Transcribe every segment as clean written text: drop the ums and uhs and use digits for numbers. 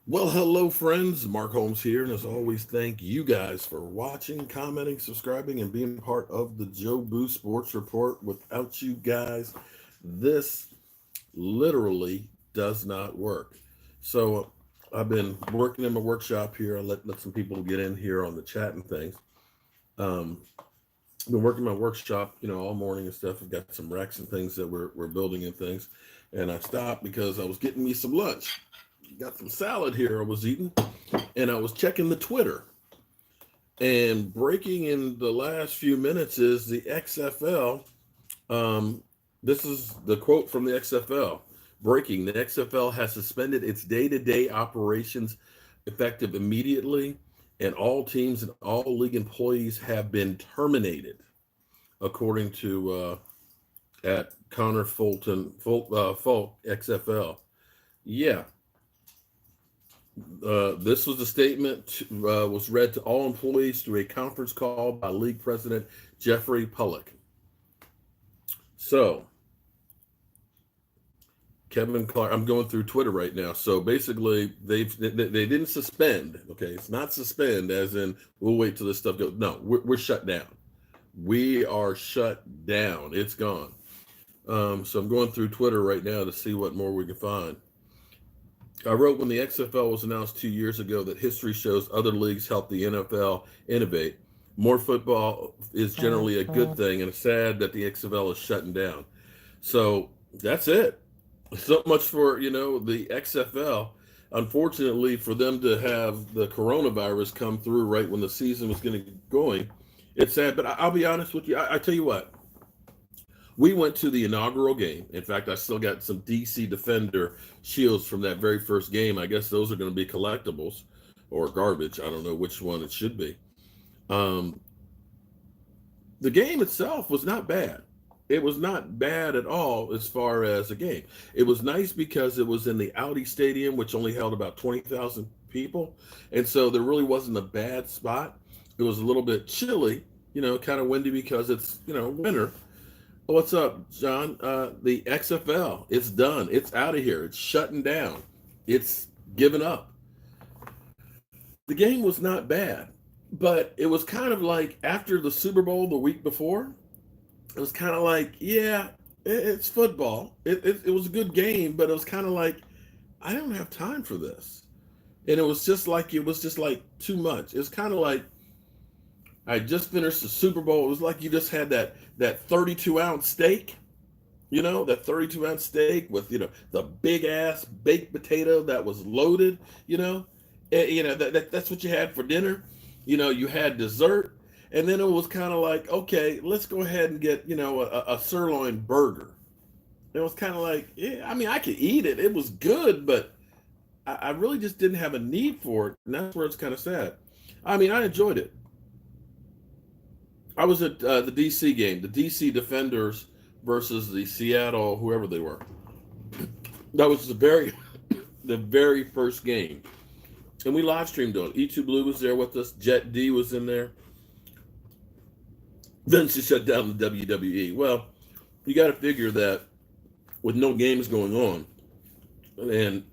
Well, hello, friends. Mark Holmes here. And as always, thank you guys for watching, commenting, subscribing, and being part of the Joe Boo Sports Report. Without you guys, this literally does not work. So I've been working in my workshop here. I let some people get in here on the chat and things. Um, been working my workshop, all morning and stuff. I've got some racks and things that we're building and things. And I stopped because I was getting me some lunch. Got some salad here I was eating, and I was checking the Twitter. And breaking in the last few minutes is the XFL. Um, this is the quote from the XFL. Breaking: the XFL has suspended its day-to-day operations effective immediately, and all teams and all league employees have been terminated, according to at Connor Folk XFL. Yeah, this was a statement was read to all employees through a conference call by league president Jeffrey Pullock. So Kevin Clark, I'm going through Twitter right now. So basically, they didn't suspend. Okay, it's not suspend as in we'll wait till this stuff goes. No, we're shut down. We are shut down. It's gone. So I'm going through Twitter right now to see what more we can find. I wrote when the XFL was announced 2 years ago that history shows other leagues help the NFL innovate. More football is generally a good thing, and it's sad that the XFL is shutting down. So that's it. So much for the XFL. Unfortunately, for them to have the coronavirus come through right when the season was going to get going, it's sad. But I'll be honest with you. I tell you what, we went to the inaugural game. In fact, I still got some DC Defender shields from that very first game. I guess those are going to be collectibles or garbage. I don't know which one it should be. Um, the game itself was not bad. It was not bad at all as far as a game. It was nice because it was in the Audi Stadium, which only held about 20,000 people. And so there really wasn't a bad spot. It was a little bit chilly, kind of windy because it's, winter. What's up, John? The XFL, it's done. It's out of here. It's shutting down. It's given up. The game was not bad, but it was kind of like after the Super Bowl the week before, it was kind of like, yeah, it's football. It was a good game, but it was kind of like, I don't have time for this. And it was just like too much. It's kind of like I just finished the Super Bowl. It was like you just had that 32-ounce steak, that 32-ounce steak with the big ass baked potato that was loaded, that's what you had for dinner. You had dessert, and then it was kind of like, okay, let's go ahead and get a sirloin burger. It was kind of like, yeah, I mean, I could eat it. It was good, but I really just didn't have a need for it, and that's where it's kind of sad. I mean, I enjoyed it. I was at the DC game, the DC Defenders versus the Seattle, whoever they were. That was the very first game, and we live streamed on it. E2 Blue was there with us. Jet D was in there. Then she shut down the WWE. Well, you got to figure that with no games going on and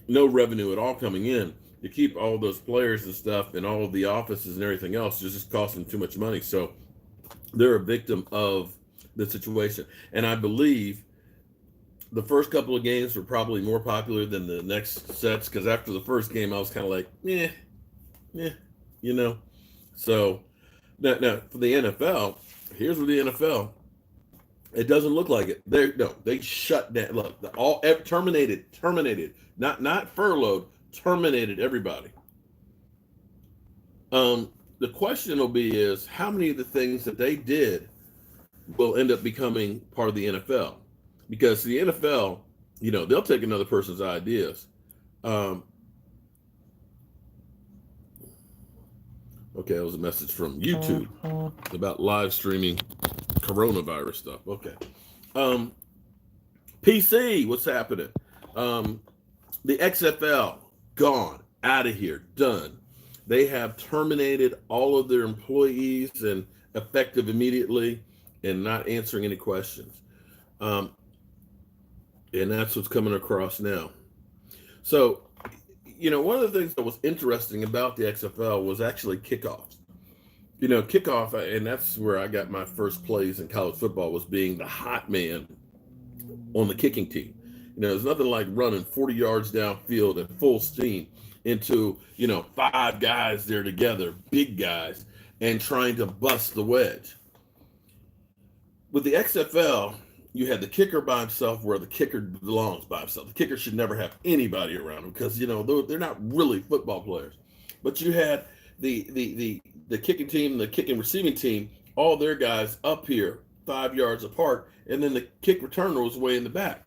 no revenue at all coming in, to keep all those players and stuff and all of the offices and everything else just costing too much money. So they're a victim of the situation. And I believe the first couple of games were probably more popular than the next sets because after the first game, I was kind of like, yeah, you know. So now for the NFL, here's what the NFL. It doesn't look like it. They shut down. Look, all terminated, not furloughed, terminated everybody. The question will be is how many of the things that they did will end up becoming part of the NFL, because the NFL, they'll take another person's ideas. Um, okay, that was a message from YouTube about live streaming coronavirus stuff. Okay. Um, PC, what's happening? Um, the XFL, gone, out of here, done. They have terminated all of their employees and effective immediately and not answering any questions. Um, and that's what's coming across now. So, one of the things that was interesting about the XFL was actually kickoffs. Kickoff, and that's where I got my first plays in college football, was being the hot man on the kicking team. There's nothing like running 40 yards downfield at full steam into, five guys there together, big guys, and trying to bust the wedge. With the XFL, you had the kicker by himself where the kicker belongs by himself. The kicker should never have anybody around him because, they're not really football players. But you had the kicking team, the kicking receiving team, all their guys up here 5 yards apart, and then the kick returner was way in the back.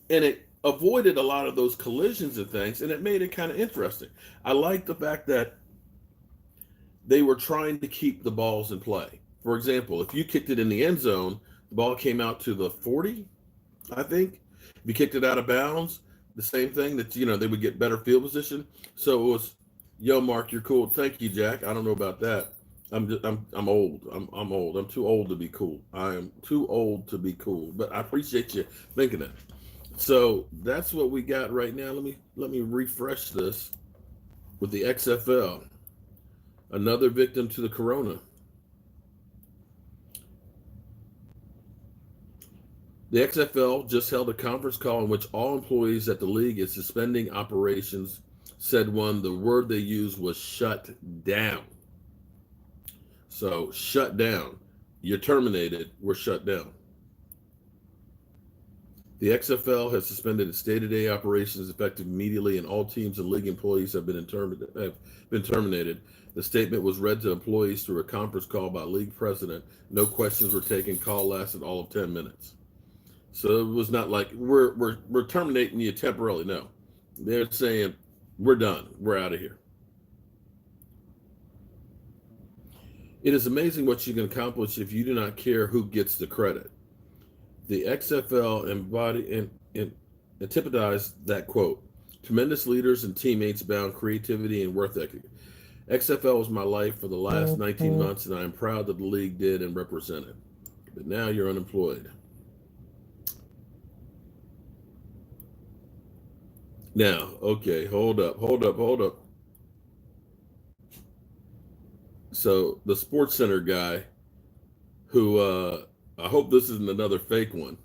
And it avoided a lot of those collisions and things, and it made it kind of interesting. I like the fact that they were trying to keep the balls in play. For example, if you kicked it in the end zone, the ball came out to the 40, I think. If you kicked it out of bounds, the same thing, that they would get better field position. So it was, yo, Mark, you're cool. Thank you, Jack. I don't know about that. I'm old. I'm old. I'm too old to be cool. I am too old to be cool. But I appreciate you thinking that. So that's what we got right now. Let me refresh this with the XFL. Another victim to the corona. The XFL just held a conference call in which all employees at the league is suspending operations. Said one, the word they used was shut down. So shut down. You're terminated. We're shut down. The XFL has suspended its day-to-day operations effective immediately, and all teams and league employees have been terminated. The statement was read to employees through a conference call by league president. No questions were taken. Call lasted all of 10 minutes. So it was not like we're terminating you temporarily. No, they're saying we're done. We're out of here. It is amazing what you can accomplish if you do not care who gets the credit. The XFL epitomized that quote. Tremendous leaders and teammates bound creativity and work ethic. XFL was my life for the last 19 months, and I am proud that the league did and represented. But now you're unemployed. Now, okay, hold up. So the Sports Center guy, who I hope this isn't another fake one,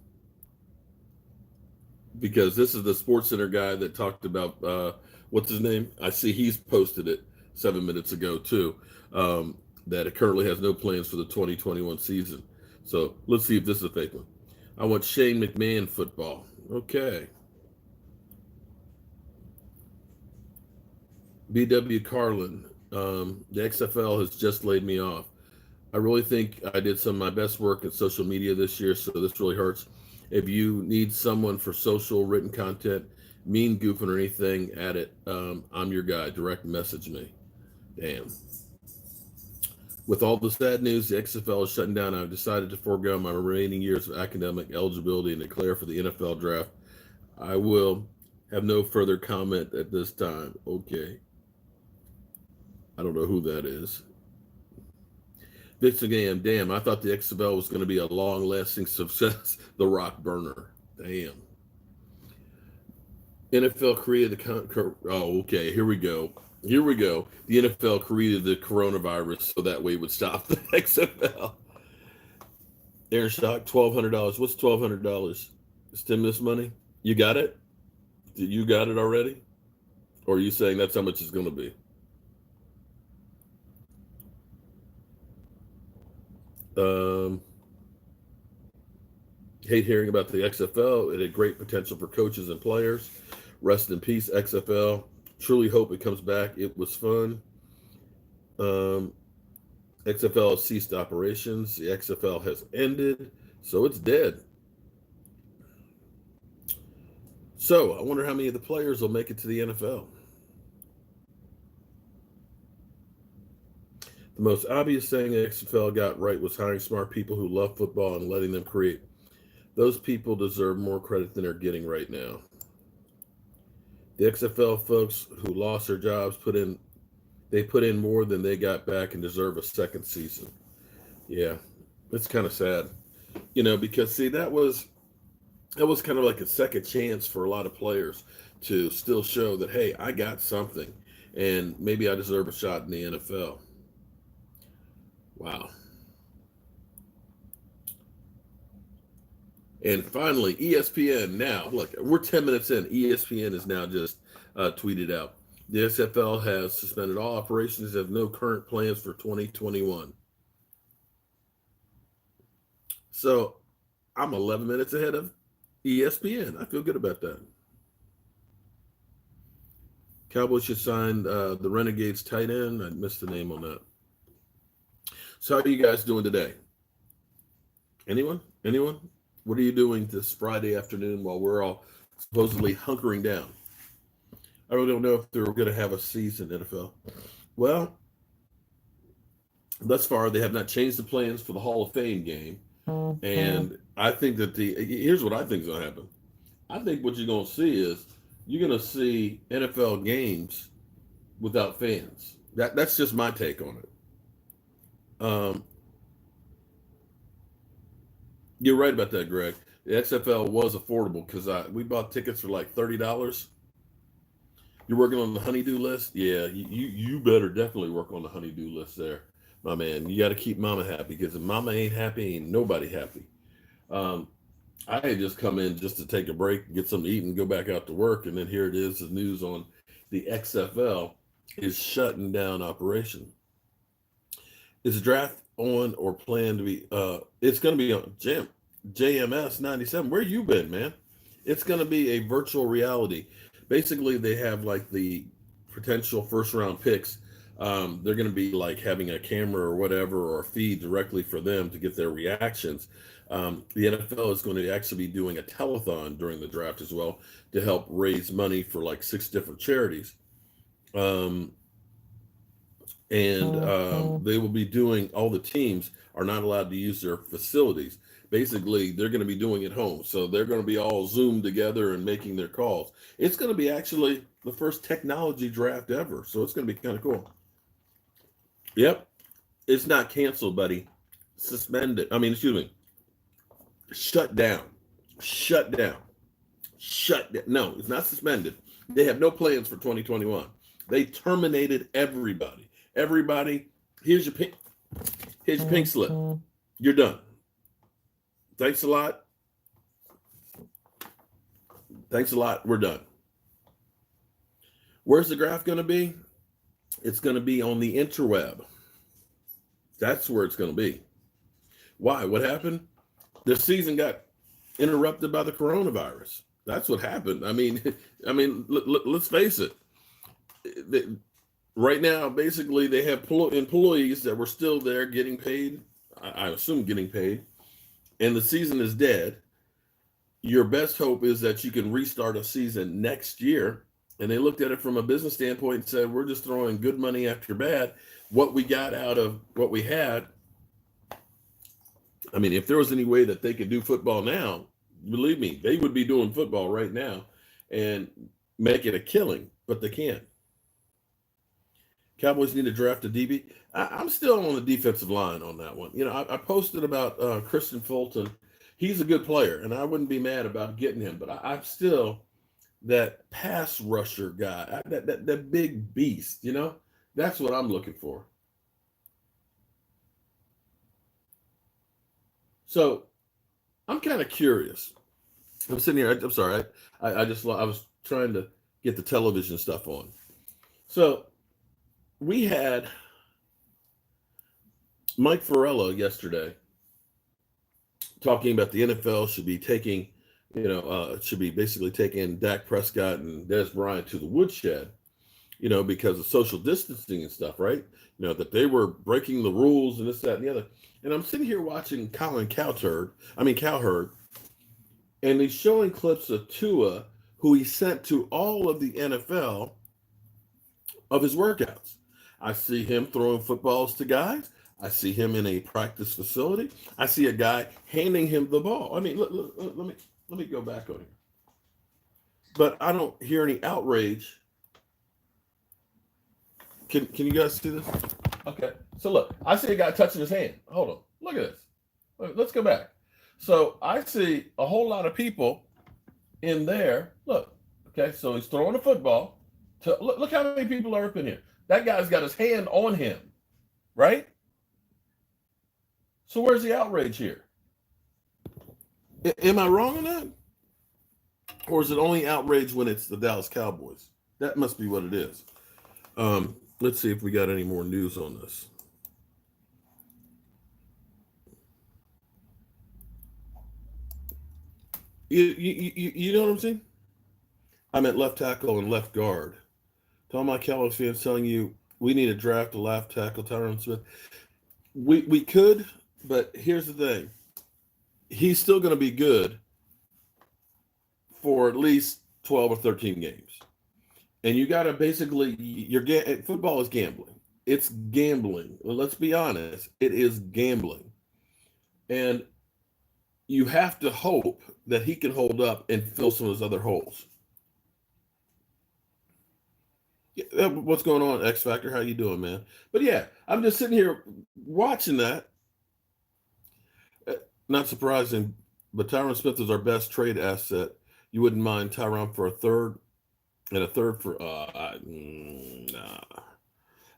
because this is the Sports Center guy that talked about what's his name? I see he's posted it 7 minutes ago too. That it currently has no plans for the 2021 season. So let's see if this is a fake one. I want Shane McMahon football. Okay. BW Carlin, the XFL has just laid me off. I really think I did some of my best work in social media this year, so this really hurts. If you need someone for social written content, mean goofing or anything, at it. I'm your guy. Direct message me. Damn. With all the sad news, the XFL is shutting down. I've decided to forego my remaining years of academic eligibility and declare for the NFL draft. I will have no further comment at this time. Okay. I don't know who that is. Vince McMahon, damn, I thought the XFL was going to be a long-lasting success. The Rock burner. Damn. NFL created the... Oh, okay, here we go. The NFL created the coronavirus so that way it would stop the XFL. Aaron Shock, $1,200. What's $1,200? Stimulus money? You got it? You got it already? Or are you saying that's how much it's going to be? Hate hearing about the XFL. It had great potential for coaches and players. Rest in peace, XFL. Truly hope it comes back. It was fun. XFL has ceased operations. The XFL has ended, so it's dead. So I wonder how many of the players will make it to the NFL. The most obvious thing the XFL got right was hiring smart people who love football and letting them create. Those people deserve more credit than they're getting right now. The XFL folks who lost their jobs put in more than they got back and deserve a second season. Yeah, it's kind of sad, because see, that was kind of like a second chance for a lot of players to still show that, hey, I got something and maybe I deserve a shot in the NFL. Wow. And finally, ESPN now. Look, we're 10 minutes in. ESPN is now just tweeted out. The XFL has suspended all operations, have no current plans for 2021. So I'm 11 minutes ahead of ESPN. I feel good about that. Cowboys should sign the Renegades tight end. I missed the name on that. So how are you guys doing today? Anyone? Anyone? What are you doing this Friday afternoon while we're all supposedly hunkering down? I really don't know if they're going to have a season, NFL. Well, thus far, they have not changed the plans for the Hall of Fame game. And I think that here's what I think is going to happen. I think what you're going to see is you're going to see NFL games without fans. That's just my take on it. You're right about that, Greg. The XFL was affordable because we bought tickets for like $30. You're working on the honeydew list? Yeah, you better definitely work on the honeydew list there, my man. You got to keep mama happy because if mama ain't happy, ain't nobody happy. I had just come in just to take a break, get something to eat, and go back out to work. And then here it is, the news on the XFL is shutting down operation. Is the draft on or planned to be? It's going to be on JMS 97. Where you been, man? It's going to be a virtual reality. Basically, they have like the potential first round picks. They're going to be like having a camera or whatever or a feed directly for them to get their reactions. The NFL is going to actually be doing a telethon during the draft as well to help raise money for like 6 different charities. They will be doing, all the teams are not allowed to use their facilities. Basically, they're going to be doing it home. So they're going to be all Zoomed together and making their calls. It's going to be actually the first technology draft ever. So it's going to be kind of cool. Yep. It's not canceled, buddy. Suspended. Shut down. Shut down. Shut down. No, it's not suspended. They have no plans for 2021. They terminated everybody. Everybody, here's your pink slip. You're done. Thanks a lot. Thanks a lot. We're done. Where's the graph going to be? It's going to be on the interweb. That's where it's going to be. Why? What happened? The season got interrupted by the coronavirus. That's what happened. Let's face it. Right now, basically, they have employees that were still there getting paid. I assume getting paid. And the season is dead. Your best hope is that you can restart a season next year. And they looked at it from a business standpoint and said, we're just throwing good money after bad. What we got out of what we had. If there was any way that they could do football now, believe me, they would be doing football right now and make it a killing, but they can't. Cowboys need to draft a DB. I'm still on the defensive line on that one. I posted about Christian Fulton. He's a good player, and I wouldn't be mad about getting him, but I'm still that pass rusher guy, that big beast, That's what I'm looking for. So I'm kind of curious. I'm sitting here. I'm sorry. I was trying to get the television stuff on. So we had Mike Farella yesterday talking about the NFL should be taking, basically taking Dak Prescott and Des Bryant to the woodshed, because of social distancing and stuff, right? That they were breaking the rules and this, that, and the other. And I'm sitting here watching Colin Cowherd, and he's showing clips of Tua, who he sent to all of the NFL of his workouts. I see him throwing footballs to guys. I see him in a practice facility. I see a guy handing him the ball. Let me go back on here. But I don't hear any outrage. Can you guys see this? Okay. So look, I see a guy touching his hand. Hold on. Look at this. Let's go back. So I see a whole lot of people in there. Look, Okay, so he's throwing a football. Look how many people are up in here. That guy's got his hand on him, right? So where's the outrage here? Am I wrong on that? Or is it only outrage when it's the Dallas Cowboys? That must be what it is. Let's see if we got any more news on this. You know what I'm saying? I'm at left tackle and left guard. To all my Cowboys fans telling you we need to draft a left tackle, Tyron Smith. We could, but here's the thing. He's still going to be good for at least 12 or 13 games. And you got to basically, football is gambling. It's gambling. Well, let's be honest. It is gambling. And you have to hope that he can hold up and fill some of his other holes. Yeah, what's going on, X Factor? How you doing, man? But yeah, I'm just sitting here watching that. Not surprising, but Tyron Smith is our best trade asset. You wouldn't mind Tyron for a third and a third for nah.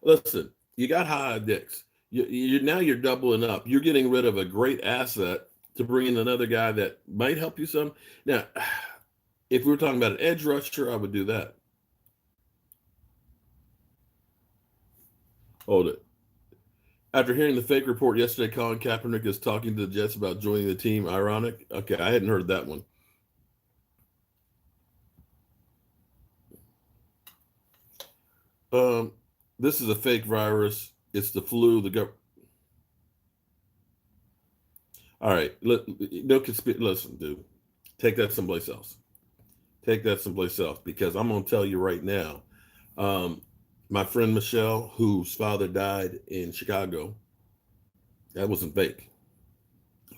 Listen, you got high dicks. Now you're doubling up. You're getting rid of a great asset to bring in another guy that might help you some. Now, if we were talking about an edge rusher, I would do that. Hold it. After hearing the fake report yesterday, Colin Kaepernick is talking to the Jets about joining the team. Ironic. Okay, I hadn't heard that one. This is a fake virus. It's the flu. All right. Listen, dude. Take that someplace else. Take that someplace else, because I'm going to tell you right now. My friend Michelle, whose father died in Chicago, that wasn't fake.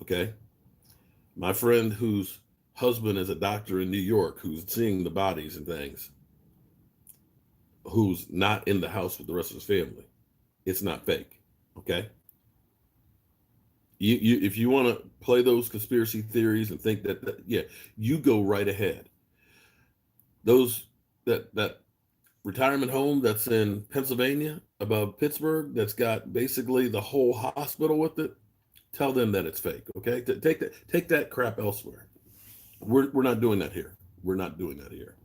Okay. My friend whose husband is a doctor in New York, who's seeing the bodies and things, who's not in the house with the rest of his family, it's not fake. Okay. If you want to play those conspiracy theories and think that yeah, you go right ahead. That retirement home that's in Pennsylvania above Pittsburgh, that's got basically the whole hospital with it, tell them that it's fake. Okay, take that crap elsewhere. We're not doing that here. We're not doing that here.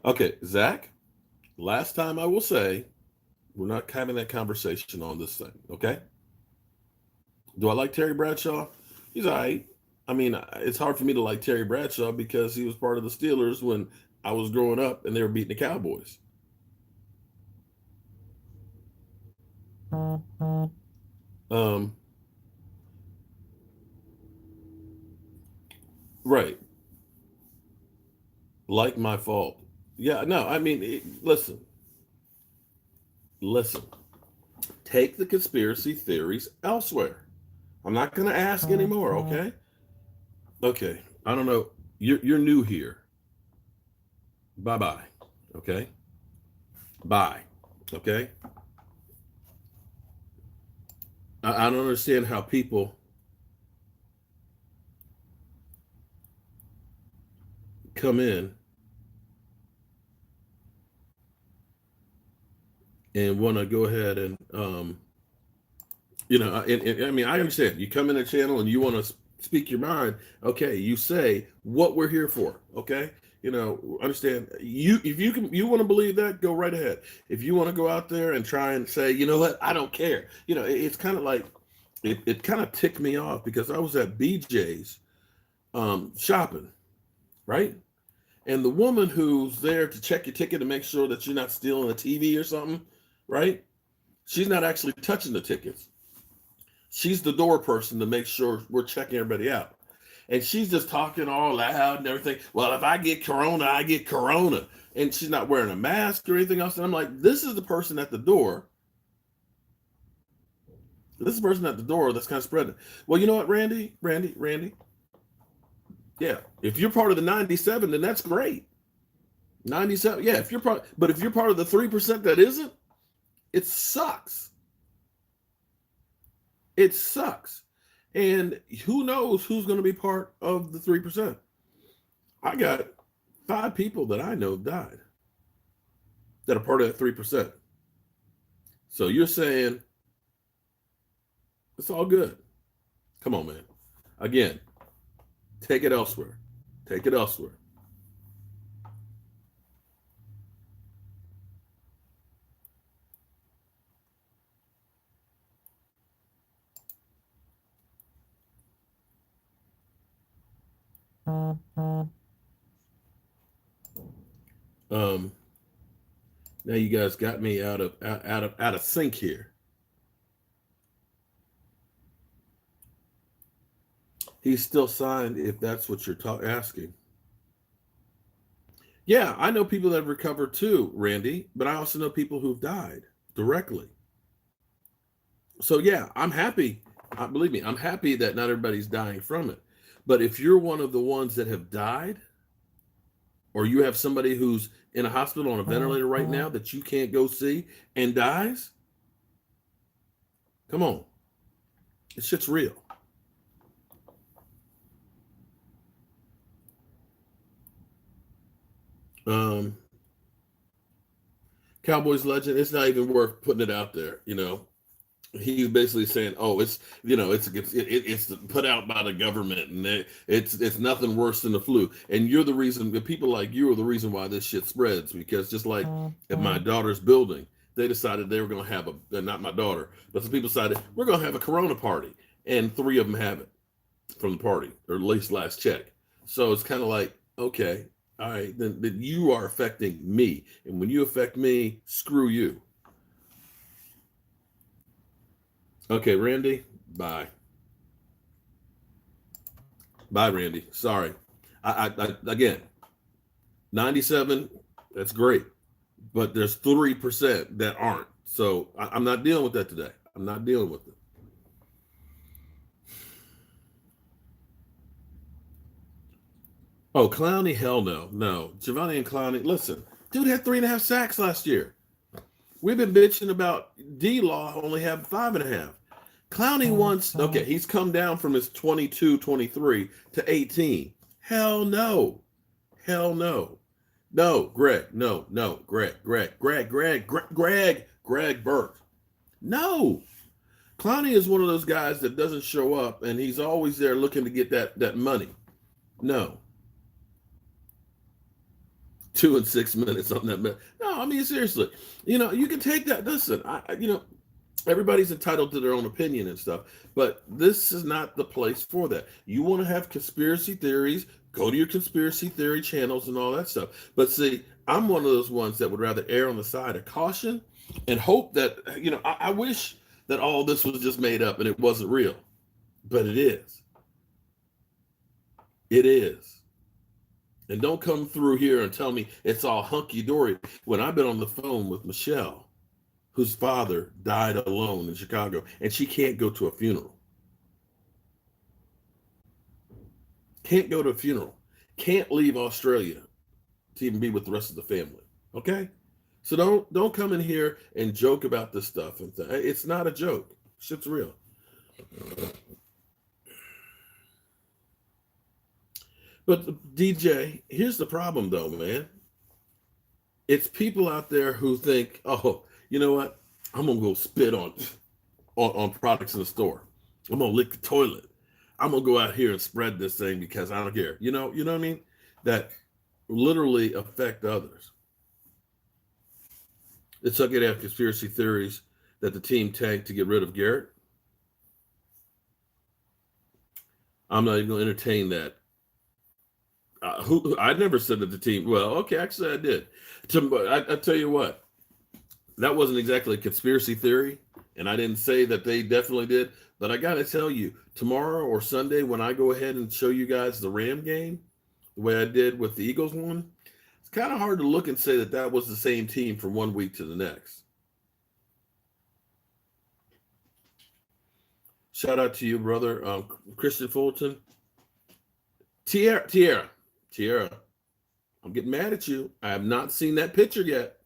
Okay, Zach, last time I will say, we're not having that conversation on this thing, okay? Do I like Terry Bradshaw? He's all right. I mean, it's hard for me to like Terry Bradshaw because he was part of the Steelers when I was growing up and they were beating the Cowboys. Right. Like my fault. Yeah, no, I mean, listen. Take the conspiracy theories elsewhere. I'm not going to ask anymore, okay? Okay, I don't know. You're new here. Bye-bye, okay? Bye, okay? I don't understand how people come in and want to go ahead and I mean, I understand you come in the channel and you want to speak your mind. Okay, you say what we're here for. Okay, understand you. If you want to believe that, go right ahead. If you want to go out there and try and say, you know what, I don't care. It's kind of like it kind of ticked me off because I was at BJ's shopping, right? And the woman who's there to check your ticket to make sure that you're not stealing a TV or something, right? She's not actually touching the tickets. She's the door person to make sure we're checking everybody out. And she's just talking all loud and everything. Well, if I get corona, I get corona. And she's not wearing a mask or anything else. And I'm like, this is the person at the door. This is the person at the door that's kind of spreading. Well, you know what, Randy? Yeah, if you're part of the 97, then that's great. 97, yeah. If you're part of the 3% that isn't, it sucks. It sucks. And who knows who's going to be part of the 3%? I got 5 people that I know died that are part of that 3%. So you're saying it's all good. Come on, man. Again, take it elsewhere. Take it elsewhere. Um, Now you guys got me out of sync here. He's still signed if that's what you're asking. Yeah, I know people that have recovered too, Randy, but I also know people who've died directly. So yeah, I'm happy. Believe me, I'm happy that not everybody's dying from it. But if you're one of the ones that have died, or you have somebody who's in a hospital on a ventilator right now that you can't go see and dies, come on. This shit's real. Cowboys legend, it's not even worth putting it out there, you know. He's basically saying, "Oh, it's it's put out by the government, and it's nothing worse than the flu." And you're the reason. The people like you are the reason why this shit spreads. Because just like at my daughter's building, they decided they were going to have not my daughter, but some people decided we're going to have a Corona party, and 3 of them have it from the party, or at least last check. So it's kind of like, okay, all right, then you are affecting me, and when you affect me, screw you. Okay, Randy, bye. Bye, Randy. Sorry. Again, 97, that's great. But there's 3% that aren't. So I'm not dealing with that today. I'm not dealing with it. Oh, Clowney, hell no. No. Giovanni and Clowney, listen, dude had 3.5 sacks last year. We've been bitching about D-Law only have 5.5. Clowney once, okay, he's come down from his 22, 23 to 18. Hell no. Hell no. No, Greg, no, Greg Burke. No. Clowney is one of those guys that doesn't show up, and he's always there looking to get that money. No. 2 and 6 minutes on that. No, I mean, seriously. You know, you can take that. Listen, everybody's entitled to their own opinion and stuff, but this is not the place for that. You want to have conspiracy theories, go to your conspiracy theory channels and all that stuff. But see, I'm one of those ones that would rather err on the side of caution and hope that, I wish that all this was just made up and it wasn't real, but it is. It is. And don't come through here and tell me it's all hunky-dory when I've been on the phone with Michelle, whose father died alone in Chicago, and she can't go to a funeral. Can't go to a funeral. Can't leave Australia to even be with the rest of the family. Okay? So don't come in here and joke about this stuff. It's not a joke. Shit's real. But DJ, here's the problem though, man. It's people out there who think, oh, you know what? I'm gonna go spit on products in the store. I'm gonna lick the toilet. I'm gonna go out here and spread this thing because I don't care. You know what I mean? That literally affect others. It's okay to have conspiracy theories that the team tanked to get rid of Garrett. I'm not even gonna entertain that. I never said that the team. Well, okay, actually, I did. I tell you what, that wasn't exactly a conspiracy theory, and I didn't say that they definitely did. But I got to tell you, tomorrow or Sunday, when I go ahead and show you guys the Ram game, the way I did with the Eagles one, it's kind of hard to look and say that was the same team from one week to the next. Shout out to you, brother, Christian Fulton. Tierra, I'm getting mad at you. I have not seen that picture yet.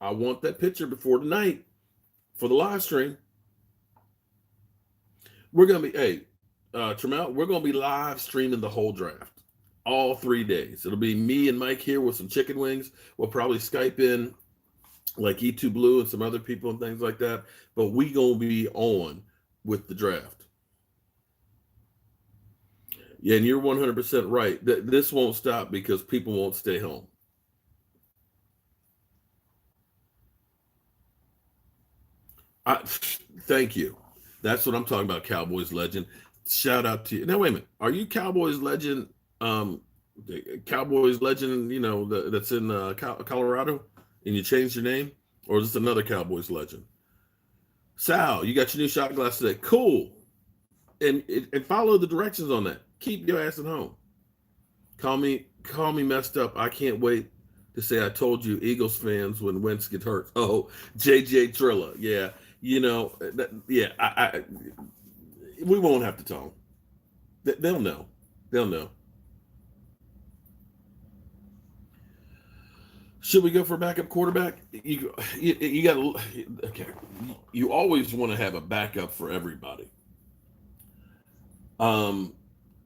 I want that picture before tonight for the live stream. We're gonna be Tremel, we're gonna be live streaming the whole draft, all 3 days. It'll be me and Mike here with some chicken wings. We'll probably Skype in like E2 Blue and some other people and things like that. But we gonna be on with the draft. Yeah, and you're 100% right. This won't stop because people won't stay home. Thank you. That's what I'm talking about, Cowboys legend. Shout out to you. Now, wait a minute. Are you Cowboys legend? Cowboys legend, that's in Colorado, and you changed your name? Or is this another Cowboys legend? Sal, you got your new shot glass today. Cool. And follow the directions on that. Keep your ass at home. Call me messed up. I can't wait to say I told you, Eagles fans, when Wentz get hurt. Oh, JJ Trilla. Yeah. We won't have to tell them. They'll know. They'll know. Should we go for a backup quarterback? You got to, okay. You always want to have a backup for everybody. And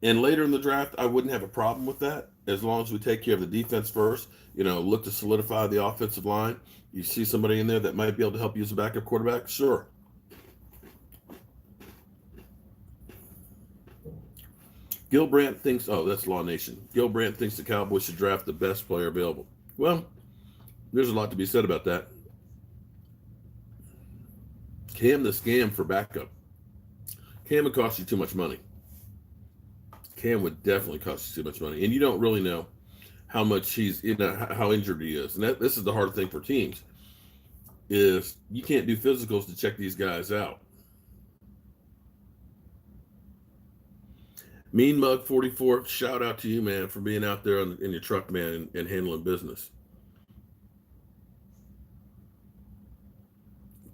later in the draft, I wouldn't have a problem with that as long as we take care of the defense first. Look to solidify the offensive line. You see somebody in there that might be able to help you as a backup quarterback? Sure. Gil Brandt thinks, that's Law Nation. Gil Brandt thinks the Cowboys should draft the best player available. Well, there's a lot to be said about that. Cam the scam for backup. Cam would cost you too much money. Cam would definitely cost you too much money. And you don't really know how much how injured he is. And this is the hard thing for teams, is you can't do physicals to check these guys out. Mean Mug 44, shout out to you, man, for being out there in your truck, man, and handling business.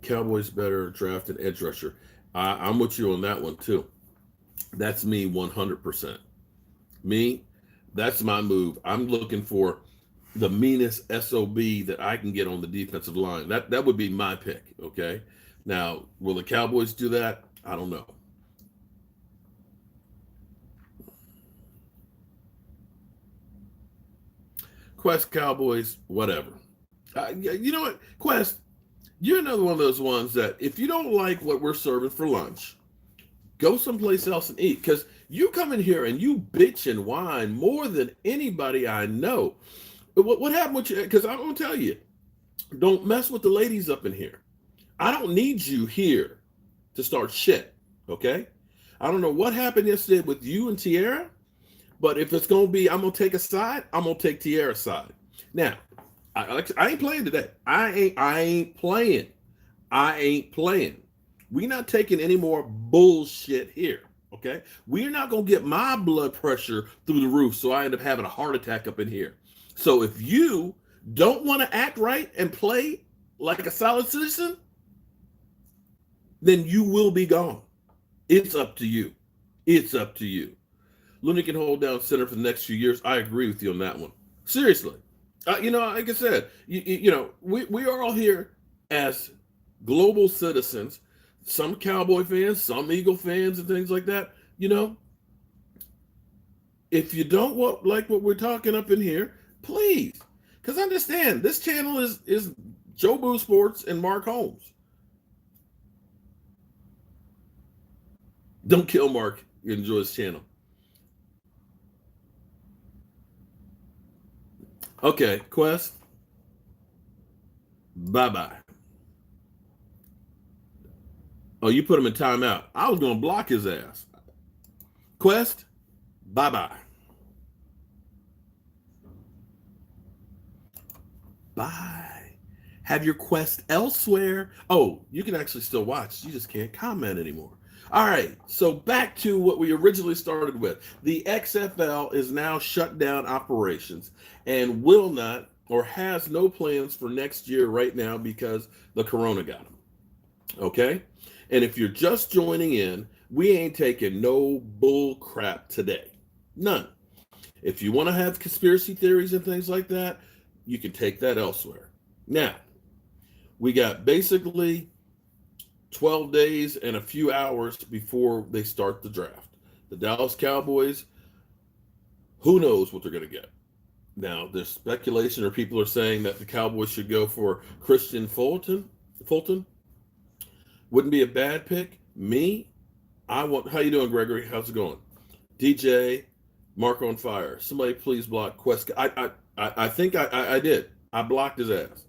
Cowboys better draft an edge rusher. I'm with you on that one, too. That's me 100%. Me, that's my move. I'm looking for the meanest SOB that I can get on the defensive line. That would be my pick, okay? Now, will the Cowboys do that? I don't know. Quest Cowboys, whatever. You know what, Quest, you're another one of those ones that if you don't like what we're serving for lunch, go someplace else and eat. Because you come in here and you bitch and whine more than anybody I know. What happened with you? Because I'm going to tell you, don't mess with the ladies up in here. I don't need you here to start shit, okay? I don't know what happened yesterday with you and Tierra, but if it's going to be, I'm going to take a side, I'm going to take Tierra's side. Now, I ain't playing today. I ain't playing. We're not taking any more bullshit here, okay? We're not going to get my blood pressure through the roof so I end up having a heart attack up in here. So if you don't want to act right and play like a solid citizen, then you will be gone. It's up to you. It's up to you. Looney can hold down center for the next few years. I agree with you on that one. Seriously. Like I said, we are all here as global citizens, some Cowboy fans, some Eagle fans and things like that. If you don't like what we're talking up in here, please. Because understand, this channel is Joe Boo Sports and Mark Holmes. Don't kill Mark. Enjoy his channel. Okay, Quest. Bye-bye. Oh, you put him in timeout. I was going to block his ass. Quest, bye-bye. Bye. Have your quest elsewhere. Oh, you can actually still watch. You just can't comment anymore. All right, so back to what we originally started with. The XFL is now shut down operations and will not or has no plans for next year right now because the corona got them. Okay? And if you're just joining in, we ain't taking no bull crap today. None. If you want to have conspiracy theories and things like that, you can take that elsewhere. Now, we got basically 12 days and a few hours before they start the draft. The Dallas Cowboys, who knows what they're going to get. Now, there's speculation or people are saying that the Cowboys should go for Christian Fulton. Wouldn't be a bad pick. How you doing, Gregory? How's it going? DJ, Mark on fire. Somebody please block Quest. I think I did. I blocked his ass.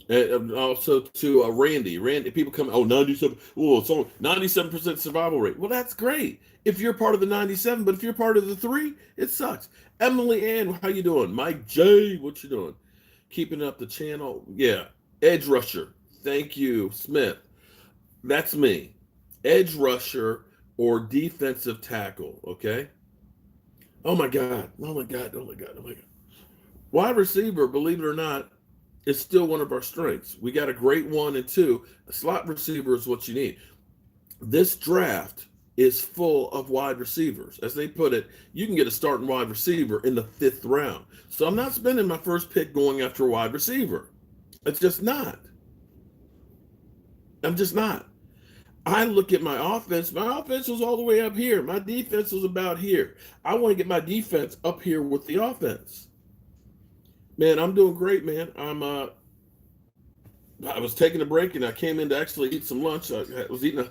And also to Randy. People come, 97. Oh, it's only 97% survival rate. Well, that's great if you're part of the 97, but if you're part of the 3, it sucks. Emily Ann, how you doing? Mike J, what you doing? Keeping up the channel. Yeah. Edge rusher. Thank you, Smith. That's me. Edge rusher or defensive tackle, okay? Oh my God. Wide receiver, believe it or not, is still one of our strengths. We got a great 1 and 2. A slot receiver is what you need. This draft is full of wide receivers. As they put it, you can get a starting wide receiver in the 5th round. So I'm not spending my first pick going after a wide receiver. It's just not. I'm just not. I look at my offense. My offense was all the way up here. My defense was about here. I want to get my defense up here with the offense. Man, I'm doing great, man. I was taking a break and I came in to actually eat some lunch. I was eating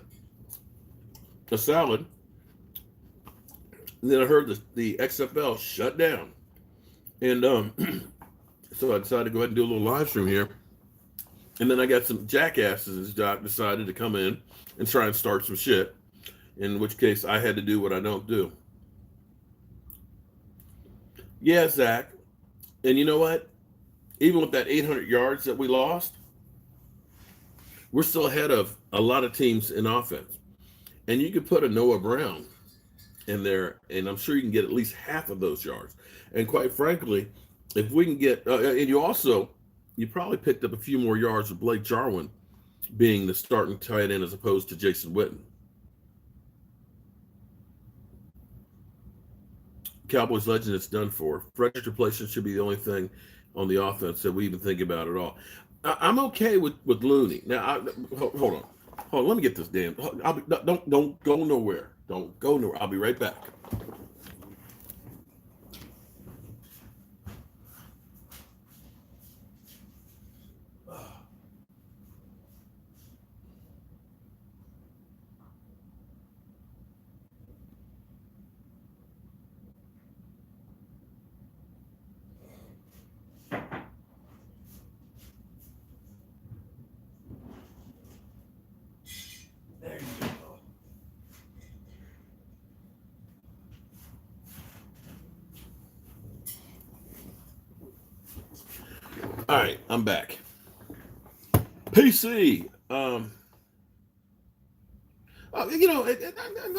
a salad. And then I heard the XFL shut down. And so I decided to go ahead and do a little live stream here. And then I got some jackasses that decided to come in and try and start some shit, in which case I had to do what I don't do. Yeah, Zach. And you know what? Even with that 800 yards that we lost, we're still ahead of a lot of teams in offense. And you could put a Noah Brown in there, and I'm sure you can get at least half of those yards. And quite frankly, if we can get, and you probably picked up a few more yards with Blake Jarwin being the starting tight end as opposed to Jason Witten. Cowboys legend, it's done for. Frederick replacement should be the only thing on the offense that we even think about at all. I'm okay with Looney. Now, hold on. Let me get this damn. Don't go nowhere. Don't go nowhere. I'll be right back. All right, I'm back. PC. I'm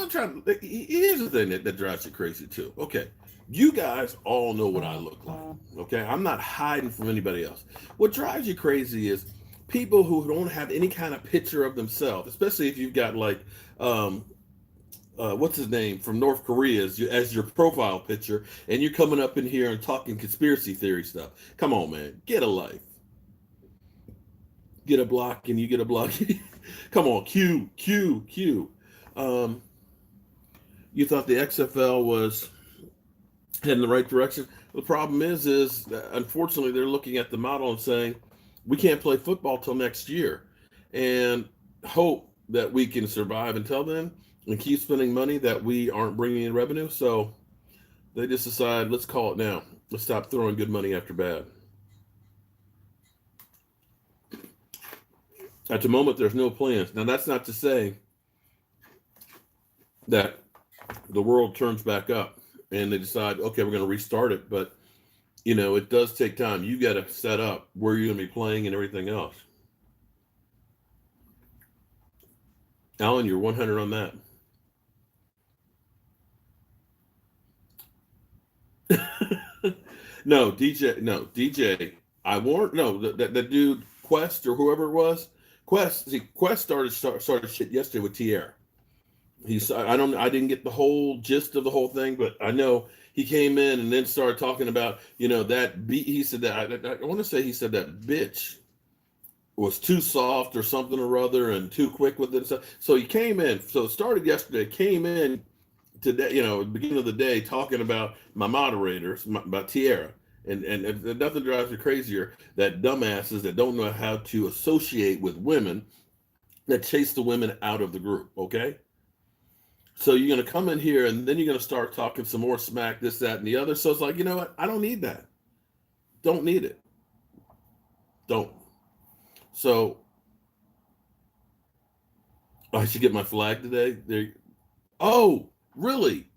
trying. Here's the thing that drives you crazy too. Okay, you guys all know what I look like. Okay, I'm not hiding from anybody else. What drives you crazy is people who don't have any kind of picture of themselves, especially if you've got like, what's his name from North Korea as your profile picture, and you're coming up in here and talking conspiracy theory stuff. Come on, man, get a life. Get a block and you get a block. Come on, Q. You thought the XFL was heading in the right direction. The problem is that unfortunately they're looking at the model and saying we can't play football till next year, and hope that we can survive until then and keep spending money that we aren't bringing in revenue. So they just decide, let's call it now. Let's stop throwing good money after bad. At the moment, there's no plans. Now, that's not to say that the world turns back up and they decide, okay, we're going to restart it. But, it does take time. You got to set up where you're going to be playing and everything else. Alan, you're 100 on that. No, DJ. I warned. No, that dude Quest or whoever it was. Quest started shit yesterday with TR. I didn't get the whole gist of the whole thing, but I know he came in and then started talking about, that he said that I want to say he said that bitch was too soft or something or other and too quick with it. So he came in. So it started yesterday, came in today, at the beginning of the day, talking about my moderators, about Tierra. And nothing drives me crazier that dumbasses that don't know how to associate with women that chase the women out of the group, okay? So you're going to come in here and then you're going to start talking some more smack, this, that, and the other. So it's like, you know what? I don't need that. Don't need it. Don't. So I should get my flag today. There. Oh, really?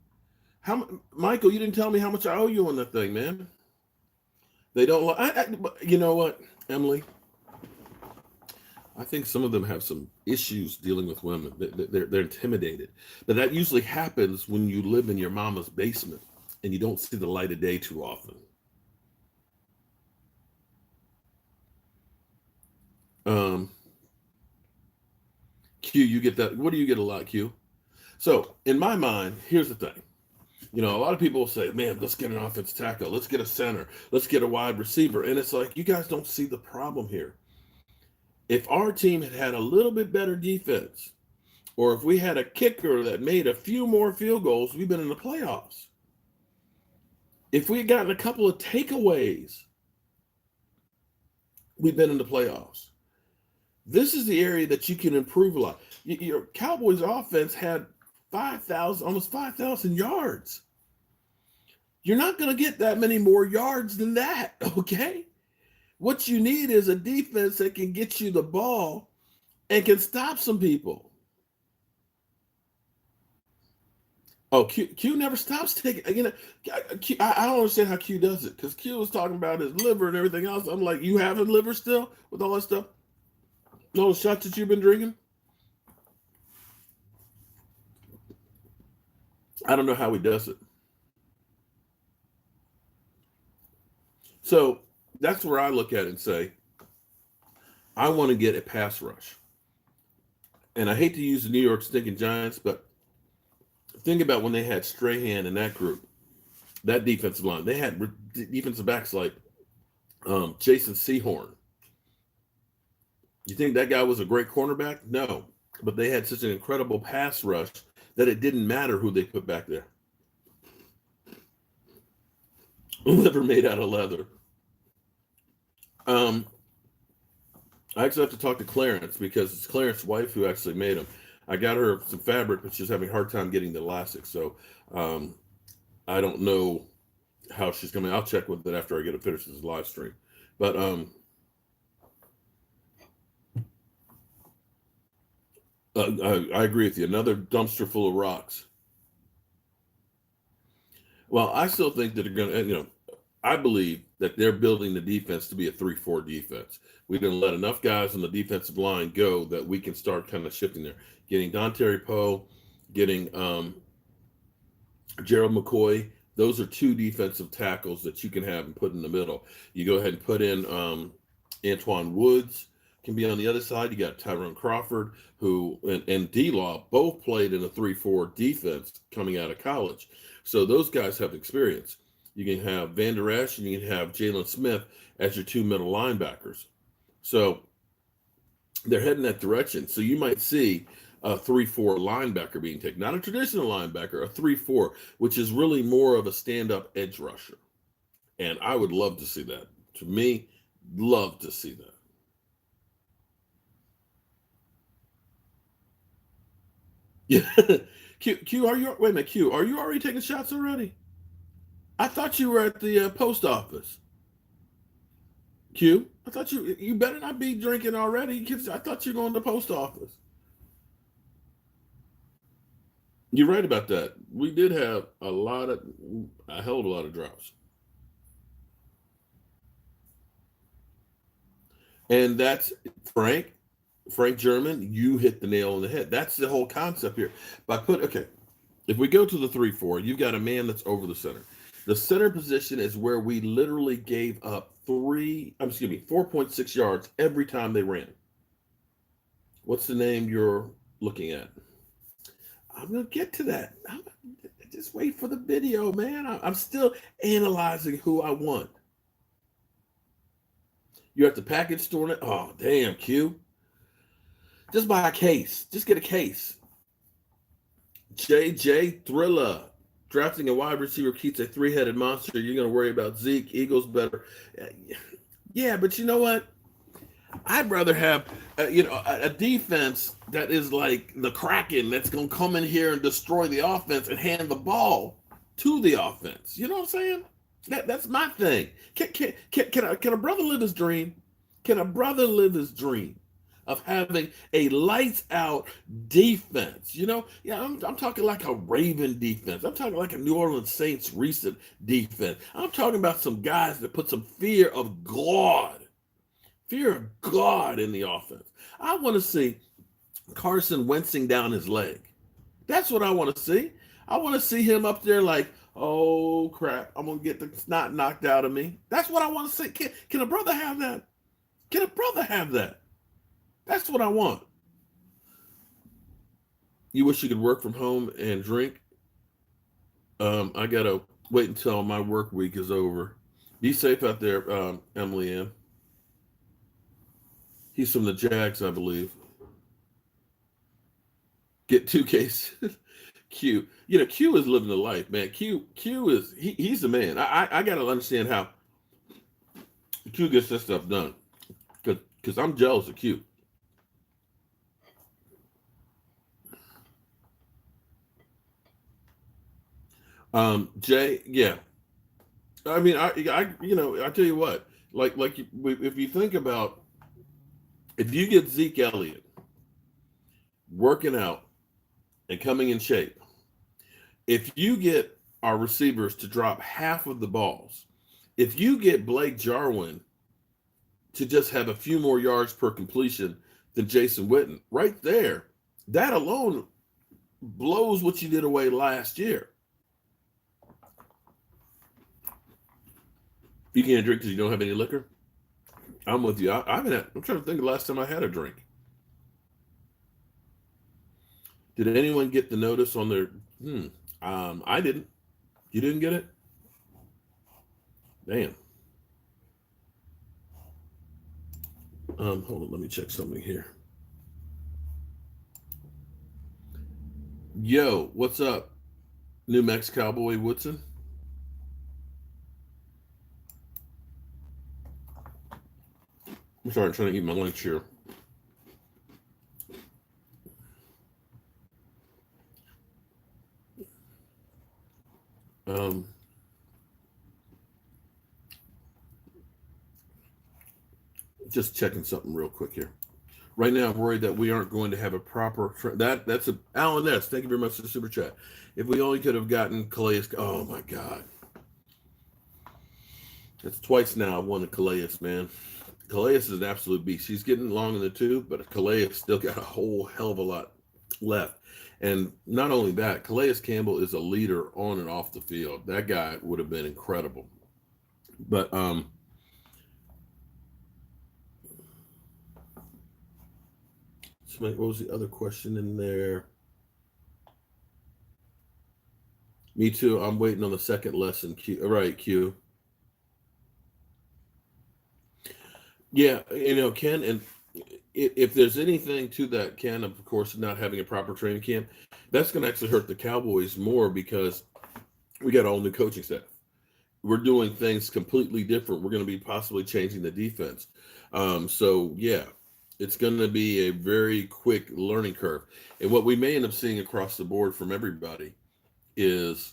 Michael? You didn't tell me how much I owe you on that thing, man. They don't. You know what, Emily? I think some of them have some issues dealing with women. They're intimidated, but that usually happens when you live in your mama's basement and you don't see the light of day too often. Q, you get that? What do you get a lot, Q? So in my mind, here's the thing. A lot of people will say, man, let's get an offensive tackle. Let's get a center. Let's get a wide receiver. And it's like, you guys don't see the problem here. If our team had had a little bit better defense, or if we had a kicker that made a few more field goals, we've been in the playoffs. If we had gotten a couple of takeaways, we've been in the playoffs. This is the area that you can improve a lot. Your Cowboys offense had almost 5,000 yards. You're not going to get that many more yards than that, okay? What you need is a defense that can get you the ball and can stop some people. Oh, Q never stops taking. I don't understand how Q does it, because Q was talking about his liver and everything else. I'm like, you having liver still with all that stuff? Those shots that you've been drinking? I don't know how he does it. So that's where I look at it and say, I want to get a pass rush. And I hate to use the New York stinking Giants, but think about when they had Strahan in that group, that defensive line. They had defensive backs like Jason Sehorn. You think that guy was a great cornerback? No. But they had such an incredible pass rush that it didn't matter who they put back there. Liver made out of leather. I actually have to talk to Clarence, because it's Clarence's wife who actually made them. I got her some fabric, but she's having a hard time getting the elastic. So I don't know how she's coming. I'll check with it after I get it finished this live stream. But I agree with you. Another dumpster full of rocks. Well, I still think that they're going to, I believe that they're building the defense to be a 3-4 defense. We can let enough guys on the defensive line go that we can start kind of shifting there. Getting Dontari Poe, getting Gerald McCoy. Those are two defensive tackles that you can have and put in the middle. You go ahead and put in Antoine Woods, can be on the other side. You got Tyrone Crawford, who and D-Law both played in a 3-4 defense coming out of college. So those guys have experience. You can have Van Der Esch and you can have Jalen Smith as your two middle linebackers. So they're heading that direction. So you might see a 3-4 linebacker being taken. Not a traditional linebacker, a 3-4, which is really more of a stand-up edge rusher. And I would love to see that. To me, love to see that. Yeah. Q, are you, wait a minute, Q, are you already taking shots already? I thought you were at the post office. Q, I thought you better not be drinking already. I thought you were going to the post office. You're right about that. We did have a hell of a lot of drops. And that's Frank German, you hit the nail on the head. That's the whole concept here. If we go to the 3-4, you've got a man that's over the center. The center position is where we literally gave up 4.6 yards every time they ran. What's the name you're looking at? I'm going to get to that. Just wait for the video, man. I'm still analyzing who I want. You're at the package store. Oh, damn, Q. Just buy a case. Just get a case. JJ Thriller. Drafting a wide receiver keeps a three-headed monster. You're going to worry about Zeke. Eagles better. Yeah, but you know what? I'd rather have, a defense that is like the Kraken that's going to come in here and destroy the offense and hand the ball to the offense. You know what I'm saying? That's my thing. Can a brother live his dream? Can a brother live his dream of having a lights out defense? Yeah, I'm talking like a Raven defense. I'm talking like a New Orleans Saints recent defense. I'm talking about some guys that put some fear of God in the offense. I want to see Carson wincing down his leg. That's what I want to see. I want to see him up there like, oh crap, I'm gonna get the snot knocked out of me. That's what I want to see. Can a brother have that? Can a brother have that? That's what I want. You wish you could work from home and drink? I gotta wait until my work week is over. Be safe out there, Emily Ann. He's from the Jags, I believe. Get 2 cases. Q. Q is living the life, man. Q is he's the man. I gotta understand how Q gets this stuff done. Because I'm jealous of Q. Jay, yeah. I mean, I tell you what, if you think about, if you get Zeke Elliott working out and coming in shape, if you get our receivers to drop half of the balls, if you get Blake Jarwin to just have a few more yards per completion than Jason Witten, right there, that alone blows what you did away last year. You can't drink because you don't have any liquor? I'm with you. I'm trying to think of the last time I had a drink. Did anyone get the notice on their? I didn't. You didn't get it? Damn. Hold on. Let me check something here. Yo, what's up, New Mexico Cowboy Woodson? I'm sorry, I'm trying to eat my lunch here. Just checking something real quick here. Right now, I'm worried that we aren't going to have a proper that's a Alan S. Thank you very much for the super chat. If we only could have gotten Calais, oh my God, it's twice now I've won the Calais, man. Calais is an absolute beast. She's getting long in the tooth, but Calais still got a whole hell of a lot left. And not only that, Calais Campbell is a leader on and off the field. That guy would have been incredible. But what was the other question in there? Me too. I'm waiting on the second lesson. Q. Right, Q. Yeah, Ken, and if there's anything to that, Ken, of course, not having a proper training camp, that's going to actually hurt the Cowboys more because we got all new coaching staff. We're doing things completely different. We're going to be possibly changing the defense. So, yeah, it's going to be a very quick learning curve. And what we may end up seeing across the board from everybody is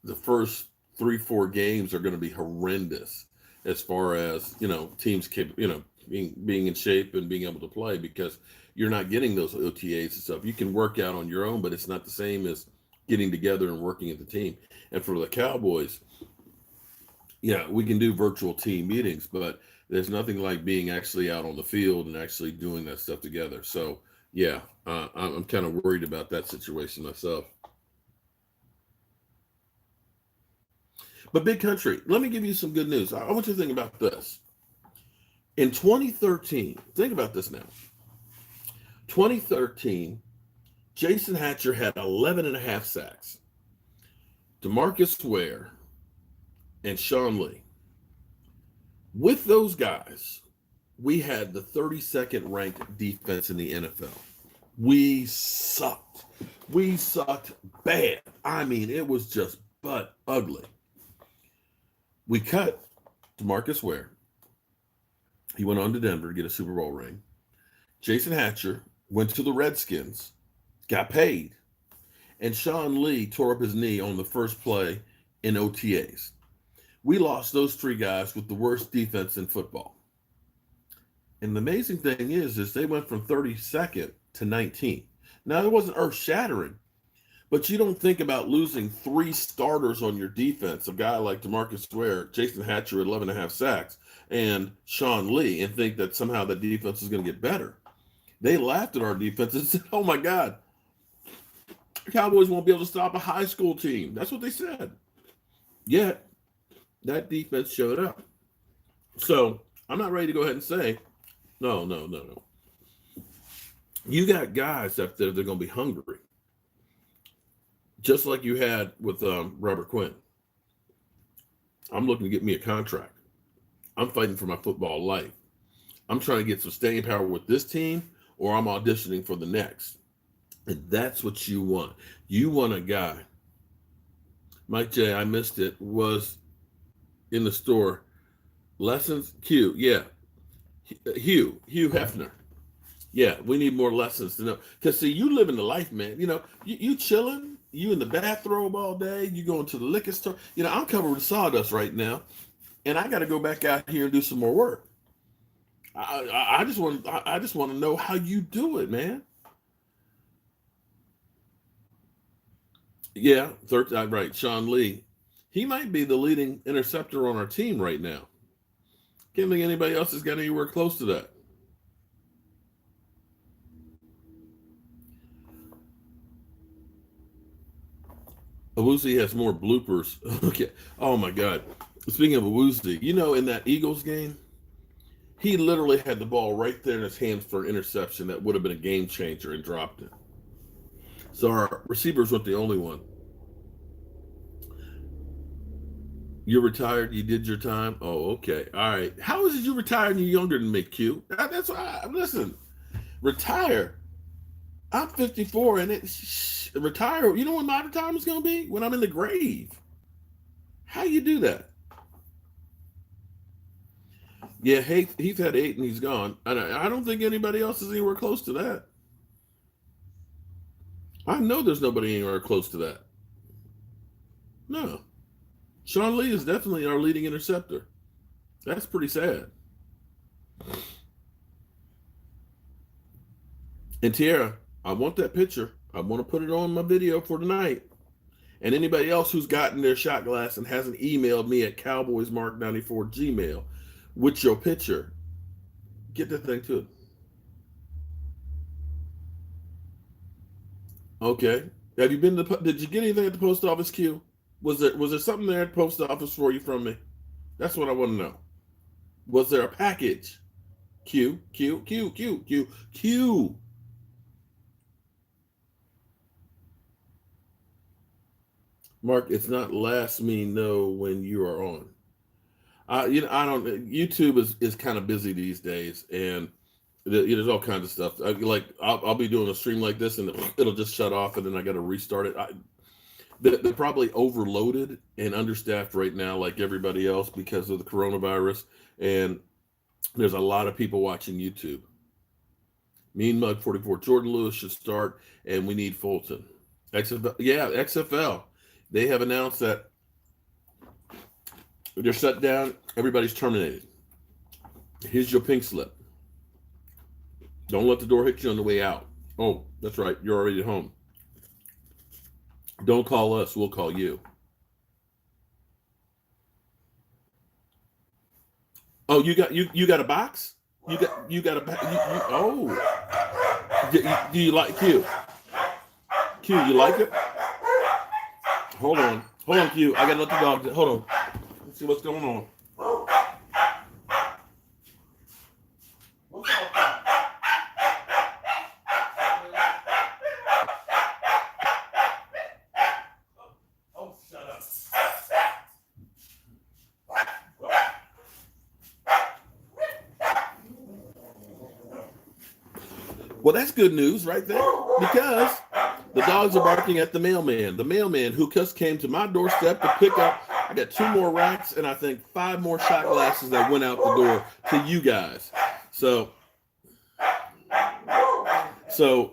the first 3-4 games are going to be horrendous as far as, teams, being in shape and being able to play, because you're not getting those OTAs and stuff. You can work out on your own, but it's not the same as getting together and working as a team. And for the Cowboys, yeah, we can do virtual team meetings, but there's nothing like being actually out on the field and actually doing that stuff together. So, yeah, I'm kind of worried about that situation myself. But Big Country, let me give you some good news. I want you to think about this. In 2013, think about this now. 2013, Jason Hatcher had 11 and a half sacks. DeMarcus Ware and Sean Lee With those guys, we had the 32nd ranked defense in the NFL. We sucked. We sucked bad. I mean, it was just butt ugly. We cut DeMarcus Ware. He went on to Denver to get a Super Bowl ring. Jason Hatcher went to the Redskins, got paid, and Sean Lee tore up his knee on the first play in OTAs. We lost those three guys with the worst defense in football. And the amazing thing is they went from 32nd to 19th. Now, it wasn't earth-shattering, but you don't think about losing three starters on your defense, a guy like DeMarcus Ware, Jason Hatcher at 11 and a half sacks, and Sean Lee, and think that somehow the defense is going to get better. They laughed at our defense and said, oh, my God, the Cowboys won't be able to stop a high school team. That's what they said. Yet, that defense showed up. So, I'm not ready to go ahead and say, no. You got guys up there that are going to be hungry. Just like you had with Robert Quinn. I'm looking to get me a contract. I'm fighting for my football life. I'm trying to get some staying power with this team, or I'm auditioning for the next. And that's what you want. You want a guy. Mike J, I missed it, was in the store. Lessons, Hugh, yeah. Hugh Hefner. Yeah, we need more lessons to know. Because, see, you live in the life, man. You know, you chilling, you in the bathrobe all day, you going to the liquor store. You know, I'm covered with sawdust right now, and I got to go back out here and do some more work. I just want to know how you do it, man. Yeah, right. Sean Lee, he might be the leading interceptor on our team right now. Can't think anybody else has got anywhere close to that. Awuzie has more bloopers. Okay. Oh my God. Speaking of Awuzie, you know, in that Eagles game, he literally had the ball right there in his hands for an interception that would have been a game changer and dropped it. So our receivers weren't the only one. You're retired. You did your time. Oh, okay. All right. How is it you retired and you're younger than me, Q? That's why. Listen, retire. I'm 54 and retire. You know when my retirement's going to be? When I'm in the grave. How you do that? Yeah, Heath had 8 and he's gone. And I don't think anybody else is anywhere close to that. I know there's nobody anywhere close to that. No. Sean Lee is definitely our leading interceptor. That's pretty sad. And Tierra, I want that picture. I want to put it on my video for tonight. And anybody else who's gotten their shot glass and hasn't emailed me at cowboysmark94gmail with your picture, get that thing too. Okay. Have you been to? Did you get anything at the post office, Q? Was there something there at the post office for you from me? That's what I want to know. Was there a package? Q. Mark, it's not last me know when you are on. I don't. YouTube is kind of busy these days, and there's all kinds of stuff. I'll be doing a stream like this, and it'll just shut off, and then I got to restart it. They're probably overloaded and understaffed right now, like everybody else, because of the coronavirus, and there's a lot of people watching YouTube. Mean Mug 44, Jordan Lewis should start, and we need Fulton. XFL. They have announced that they're shut down. Everybody's terminated. Here's your pink slip. Don't let the door hit you on the way out. Oh, that's right. You're already at home. Don't call us. We'll call you. Oh, you got a box? You got a oh. Do you like Q? Q, you like it? Hold on, Q. I gotta let the dog. Hold on. Let's see what's going on. Well, that's good news right there, because the dogs are barking at the mailman. The mailman who just came to my doorstep to pick up. I got 2 more racks and I think 5 more shot glasses that went out the door to you guys. So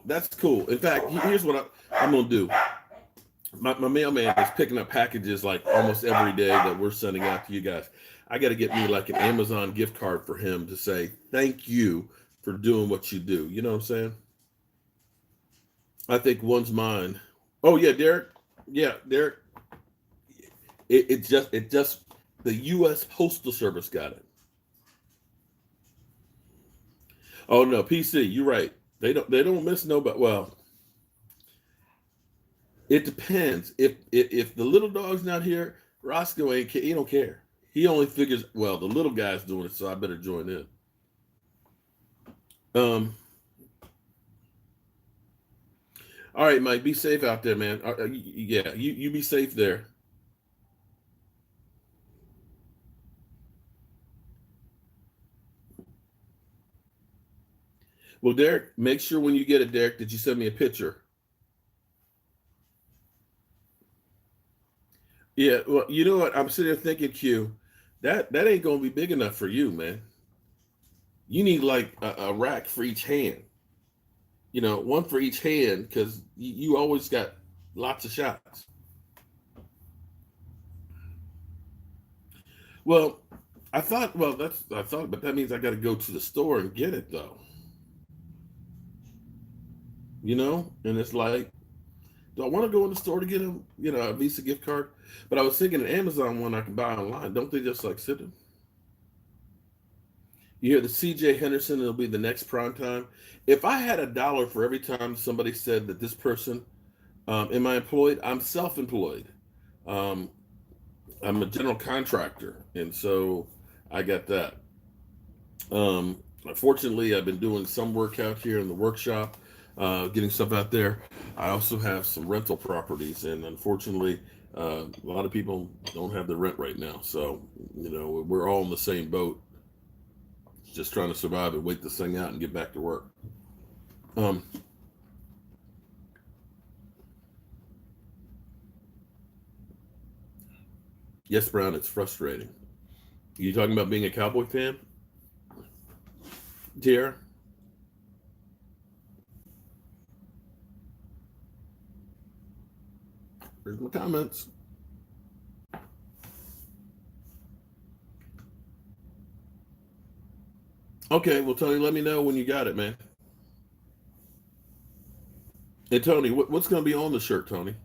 that's cool. In fact, here's what I'm going to do. My mailman is picking up packages like almost every day that we're sending out to you guys. I got to get me like an Amazon gift card for him to say thank you for doing what you do. You know what I'm saying? I think one's mine. Oh yeah, Derek. Yeah, Derek. It just the U.S. Postal Service got it. Oh no, PC. You're right. They don't miss nobody. Well, it depends. If the little dog's not here, Roscoe ain't. He don't care. He only figures, well, the little guy's doing it, so I better join in. All right, Mike, be safe out there, man. Yeah, you be safe there. Well, Derek, make sure when you get it, Derek, that you send me a picture. Yeah, well, you know what? I'm sitting there thinking, Q, that ain't gonna be big enough for you, man. You need like a rack for each hand. You know, one for each hand, because you always got lots of shots. Well, I thought, but that means I got to go to the store and get it though. You know, and it's like, do I want to go in the store to get a Visa gift card? But I was thinking an Amazon one I can buy online. Don't they just like sit them? You hear the CJ Henderson, it'll be the next prime time. If I had $1 for every time somebody said that this person, am I employed? I'm self-employed. Um, I'm a general contractor, and so I got that. Fortunately, I've been doing some work out here in the workshop, getting stuff out there. I also have some rental properties, and unfortunately, a lot of people don't have the rent right now. So, we're all in the same boat, just trying to survive and wait this thing out and get back to work. Yes, Brown, it's frustrating. You talking about being a Cowboy fan, dear? Here's my comments. Okay, well, Tony, let me know when you got it, man. Hey, Tony, what's going to be on the shirt, Tony?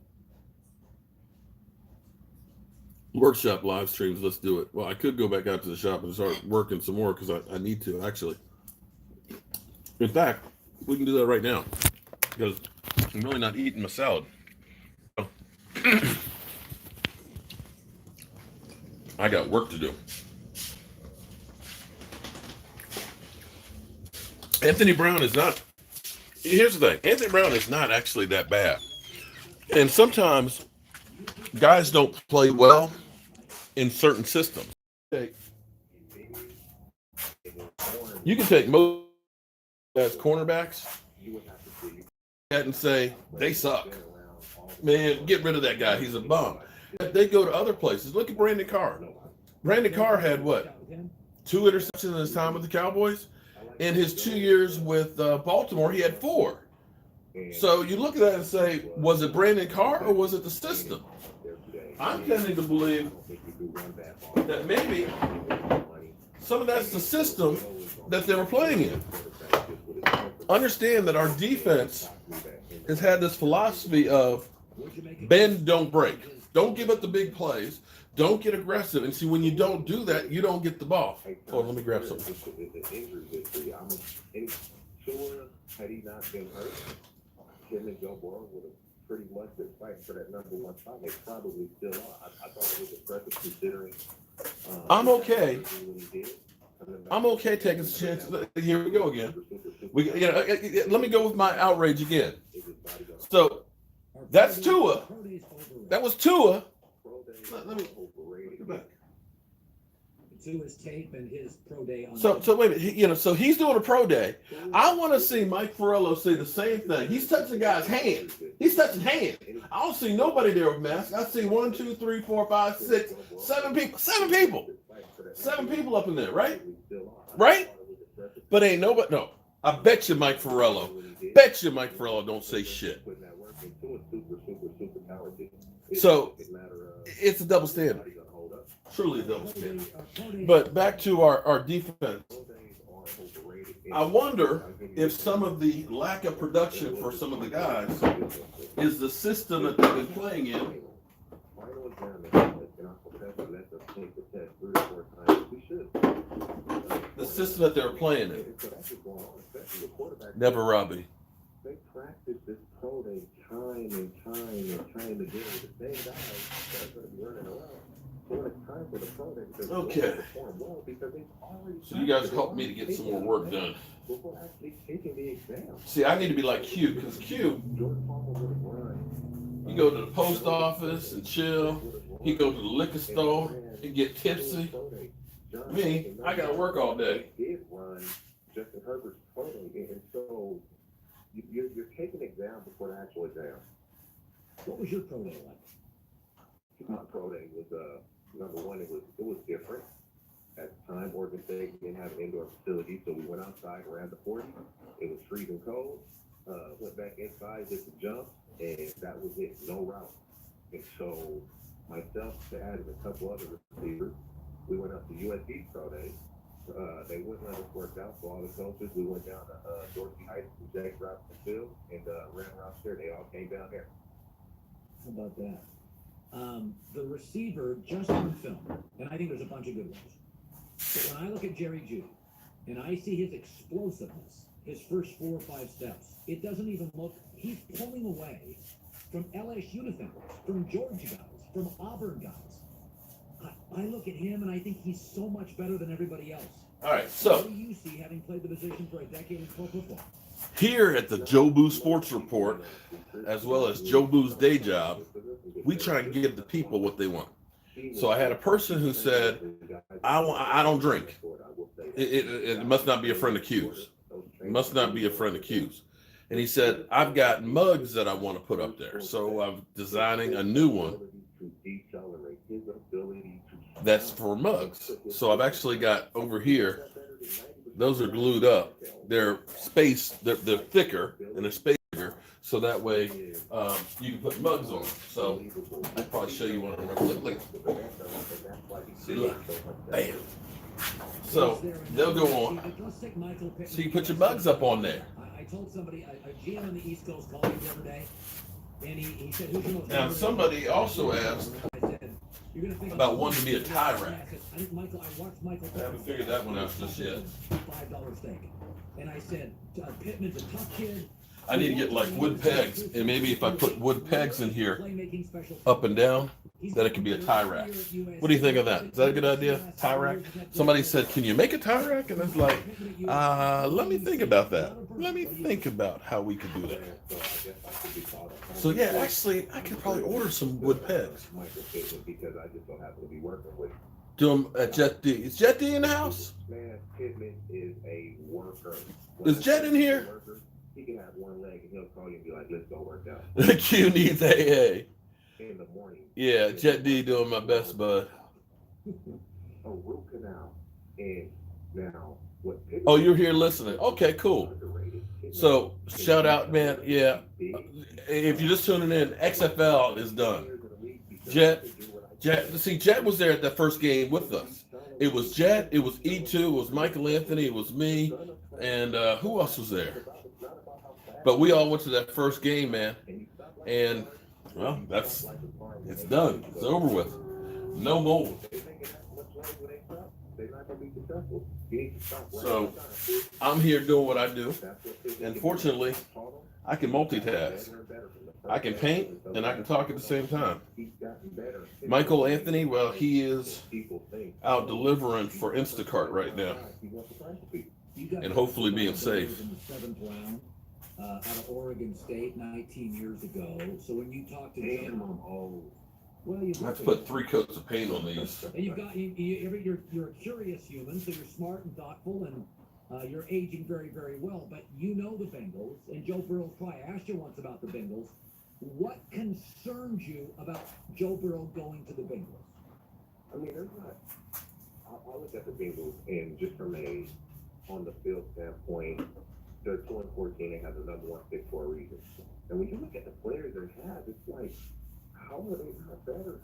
Workshop live streams. Let's do it. Well, I could go back out to the shop and start working some more because I need to, actually. In fact, we can do that right now because I'm really not eating my salad. I got work to do. Anthony Brown is not. Here's the thing. Anthony Brown is not actually that bad. And sometimes guys don't play well in certain systems. You can take most as cornerbacks and say they suck. Man, get rid of that guy. He's a bum. They go to other places. Look at Brandon Carr. Brandon Carr had what? 2 interceptions in his time with the Cowboys. In his 2 years with Baltimore, he had 4. So you look at that and say, was it Brandon Carr or was it the system? I'm tending to believe that maybe some of that's the system that they were playing in. Understand that our defense has had this philosophy of bend, don't break. Don't give up the big plays. Don't get aggressive. And see, when you don't do that, you don't get the ball. Hold on, let me grab something. Had he not been hurt, him and Joe Burrow would have pretty much been fighting for that number 1 spot. They probably still are. I thought it was impressive considering. I'm okay. I'm okay taking a chance. Here we go again. Let me go with my outrage again. So that's Tua. That was Tua. Let me go back. to his tape and his pro day on. So wait a minute. So he's doing a pro day. I want to see Mike Farello say the same thing. He's touching guys' hands. He's touching hands. I don't see nobody there with masks. I see 1, 2, 3, 4, 5, 6, 7 people. 7 people. 7 people up in there, right? Right? But ain't nobody. No. I bet you Mike Farello. Bet you Mike Farello don't say shit. So it's a double standard. Truly a double standard. But back to our defense. I wonder if some of the lack of production for some of the guys is the system that they've been playing in. The system that they're playing in. Never Robbie. They practice this pro day time and time again with the same guys that are going to be running around. So when it's time for the pro day, they're going to perform well because they've already. So you guys helped me to get some more work done. Before actually taking the exam. See, I need to be like Q, because Q, he go to the post office and chill. He go to the liquor store and get tipsy. Me, I got to work all day. Did run Justin Herbert's pro day, and so you're taking an exam before the actual exam. What was your pro day like? My pro day was number one. It was different. At the time, Oregon State didn't have an indoor facility, so we went outside, ran the 40. It was freezing cold. Went back inside, did the jump, and that was it. No route. And so myself, Chad, and a couple other receivers, we went up to USD pro day. They wouldn't let us work out, so all the coaches, we went down to Dorsey Heights and Jack Robinson Field and ran around there. They all came down here. How about that? The receiver just on film, and I think there's a bunch of good ones. But when I look at Jerry Jeudy, and I see his explosiveness, his first 4 or 5 steps, it doesn't even look, he's pulling away from LSU defenders, from Georgia guys, from Auburn guys. I look at him and I think he's so much better than everybody else. All right, so What do you see, having played the position for a decade in pro football? here at the Joe Boo Sports Report, as well as Joe Boo's day job, we try and give the people what they want. So I had a person who said, I don't drink. It must not be a friend of Q's. It must not be a friend of Q's. And he said, I've got mugs that I want to put up there. So I'm designing a new one that's for mugs. So I've actually got over here, those are glued up. They're thicker and they're spacier. So that way you can put mugs on them. So I'll probably show you one of them. Look. See, look. Bam. So they'll go on. So you put your mugs up on there. I told somebody, a GM on the East Coast called me the other day, and he said, who's your most Now somebody also asked I said, you're gonna think about wanting to be a tie rack. I think I watched Michael. I haven't figured that one out just yet. $5 steak. And I said, Pittman's a tough kid. I need to get like wood pegs, and maybe if I put wood pegs in here up and down, then it could be a tie rack. What do you think of that? Is that a good idea? Tie rack? Somebody said, can you make a tie rack? And I was like, let me think about that. Let me think about how we could do that. So yeah, actually, I could probably order some wood pegs. Do them at Jet D. Is Jet D in the house? Man, Pittman is a worker. Is Jet in here? He can have one leg and he'll call you and be like, let's go work out. Q needs AA. In the morning. Yeah, Jet D doing my best, bud. A root canal. And now, what? Oh, you're here listening. Okay, cool. So, shout out, man. Yeah. If you're just tuning in, XFL is done. Jet was there at that first game with us. It was Jet, it was E2, it was Michael Anthony, it was me, and who else was there? But we all went to that first game, man. And, well, it's done. It's over with. No more. So, I'm here doing what I do. And fortunately, I can multitask. I can paint and I can talk at the same time. Michael Anthony, well, he is out delivering for Instacart right now. And hopefully being safe. Out of Oregon State 19 years ago. So when you talk to him, Well, you Let's put 3 coats of paint on these. And you've got you're a curious human, so you're smart and thoughtful, and you're aging very, very well. But you know the Bengals, and Joe Burrow's try. I asked you once about the Bengals. What concerns you about Joe Burrow going to the Bengals? I mean, there's not. I look at the Bengals, and just from a on the field standpoint, they're 2-14. They have the number 1 pick for a reason. And when you look at the players they have, it's like, how are they not better?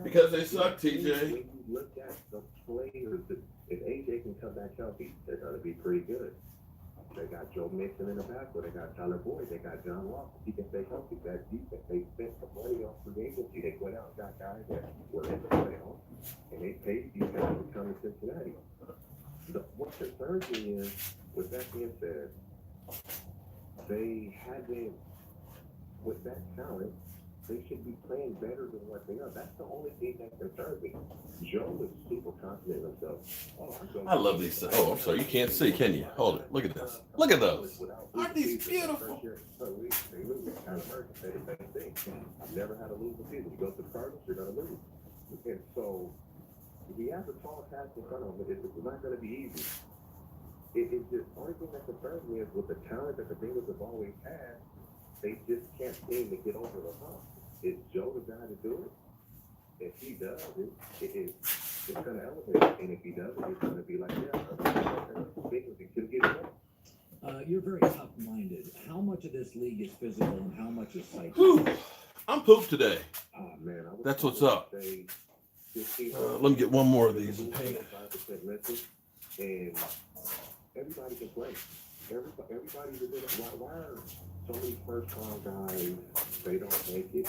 Because they suck, TJ. When you look at the players, if AJ can come back healthy, they're going to be pretty good. They got Joe Mixon in the backfield. They got Tyler Boyd. They got John Ross. He can stay healthy. That defense, they spent the money on free agency. They went out and got guys that were in the playoffs, and they paid these guys to come to Cincinnati. What concerns me is, with that being said, they haven't, with that talent, they should be playing better than what they are. That's the only thing that concerns me. Joe is super confident in himself. I love these. Oh, I'm sorry. You can't see, can you? Hold it. Look at this. Look at those. Aren't these beautiful? I've never had a losing season. You go to the Cardinals, you're going to lose. And so, he has a tall task in front of him. It's not going to be easy. It's just, the only thing that concerns me is with the talent that the Bengals have always had, they just can't seem to get over the hump. Is Joe the guy to do it? If he does it, it's going to elevate. And if he doesn't, it's going to be like, Bengals, he couldn't get it done. You're very tough-minded. How much of this league is physical and how much is psychic? I'm pooped today. Oh, man. That's what's up. Let me get one more of these. And everybody can play. Everybody's a bit. Why are so many first-round guys, they don't make it?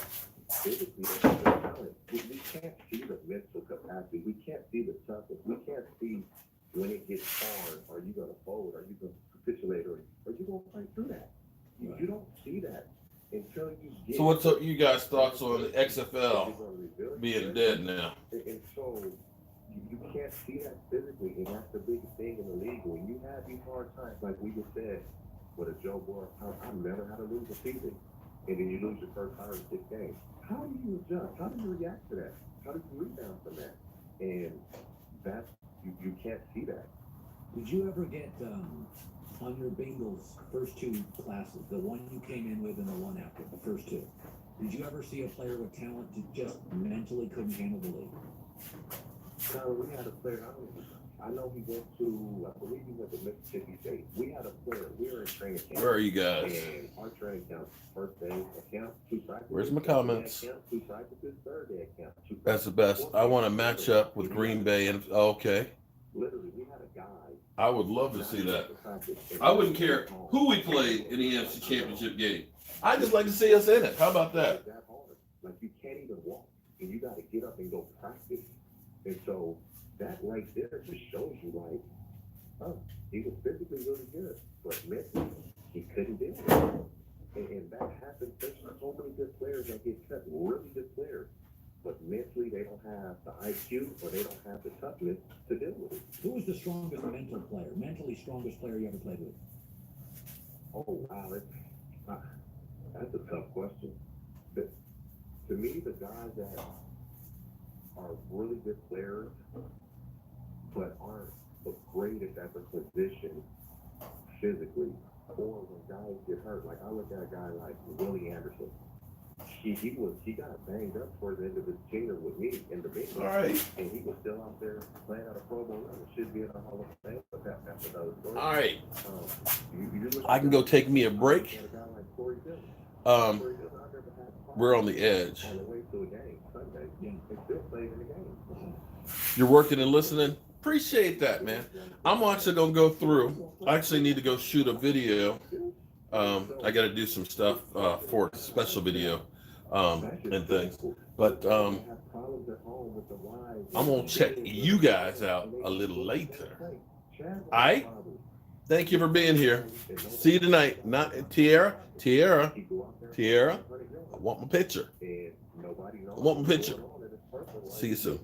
Physically, they have the talent. We can't see the mental capacity. We can't see the toughness. We can't see when it gets hard. Are you going to fold? Are you going to capitulate? Or are you going to fight through that? You don't see that until you get. So what's up, you guys' thoughts on the XFL being dead now? And so you can't see that physically, and that's the biggest thing in the league. When you have these hard times, like we just said, with a Joe Burrow, I've never had to lose a season, and then you lose your first 5 or 6 games. How do you adjust? How do you react to that? How do you rebound from that? And that's you can't see that. Did you ever get on your Bengals first 2 classes, the one you came in with and the one after, the first 2? Did you ever see a player with talent that just mentally couldn't handle the league? We had a player, I know he went to, I believe he went to Mississippi State. We had a player, we were in training camp. Where are you guys? And our training camp, first day at camp, 2 practices. Where's my comments? 2 practices, third day at camp. That's the best. I want to match up with Green Bay. And okay. Literally, we had a guy. I would love to see that. I wouldn't care who we played in the NFC Championship game. I'd just like to see us in it. How about that? Like, you can't even walk, and you got to get up and go practice. And so that right there just shows you, like, oh, he was physically really good, but mentally, he couldn't do it. And that happens. There's so many good players that get cut, really good players, but mentally they don't have the IQ or they don't have the toughness to deal with it. Who was the strongest mentally strongest player you ever played with? Oh, wow, that's a tough question. But to me, the guys that are really good players, but aren't the greatest at the position physically, or when guys get hurt. Like, I look at a guy like Willie Anderson. He got banged up towards the end of his tenure with me in the big league. All right. And he was still out there playing at a Pro Bowl level. Should be in the Hall of Fame, but that's another story. All right. You I can go take me a break. We're on the edge. On the way to a game Sunday, they still played in the game. You're working and listening. Appreciate that, man. I'm actually gonna go through. I actually need to go shoot a video. I got to do some stuff for a special video and things. But I'm gonna check you guys out a little later. All right. Thank you for being here. See you tonight. Not Tiara. I want my picture. See you soon.